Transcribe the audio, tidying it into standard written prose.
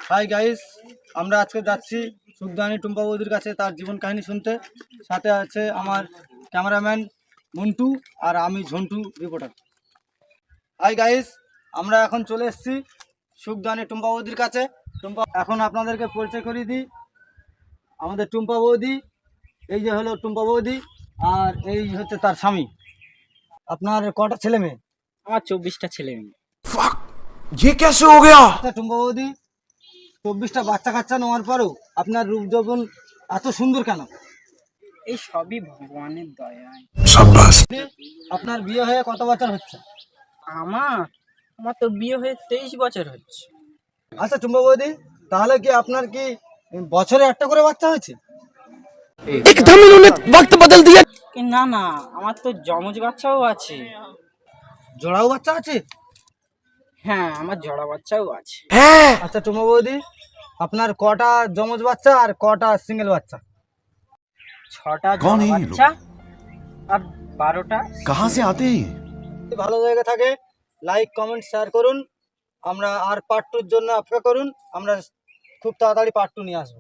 Hi guys, আমরা আজকে যাচ্ছি সুখদানি টুম্পা বৌদির কাছে তার জীবন কাহিনী শুনতে। সাথে আছে আমার ক্যামেরাম্যান মন্টু আর আমি ঝন্টু রিপোর্টার। হাই গাইস, আমরা এখন চলে এসেছি সুখদানি টুম্পা বৌদির কাছে। এখন আপনাদেরকে পরিচয় করিয়ে দিই। আমাদের টুম্পা বৌদি, এই যে হলো টুম্পা বৌদি, আর এই হচ্ছে তার স্বামী। আপনার কটা ছেলে মেয়ে? আমার 24টা ছেলে মেয়ে। ये कैसे हो गया? আচ্ছা টুম্পা বৌদি, 24টা বাচ্চা কাচ্চা নেওয়ার পরেও আপনার রূপ যৌবন এত সুন্দর কেন? এই সবই ভগবানের দয়ায়। शाबाश। আপনার বিয়ে হয়ে কত বছর হচ্ছে? আমার আমার তো বিয়ে হয়ে 23 বছর হচ্ছে। আচ্ছা টুম্পা বৌদি, তাহলে কি আপনার কি বছরে একটা করে বাচ্চা হয়েছে? एकदम इन्होंने वक्त बदल दिया। না না, আমার তো জমজ বাচ্চাও আছে। জোড়াও বাচ্চা আছে? হ্যাঁ, আমার জোড়া বাচ্চাও আছে। আচ্ছা টুম্পা বৌদি, আপনার কটা জমজ বাচ্চা আর কটা সিঙ্গেল বাচ্চা? 6টা कौन জোড়া है ये लोग? বাচ্চা আর 12টা। कहाँ से आते हैं ये? যদি ভালো জায়গা থাকে লাইক কমেন্ট শেয়ার করুন। আমরা আর পার্ট 2 এর জন্য অপেক্ষা করুন। আমরা খুব তাড়াতাড়ি পার্ট 2 নিয়ে আসবো।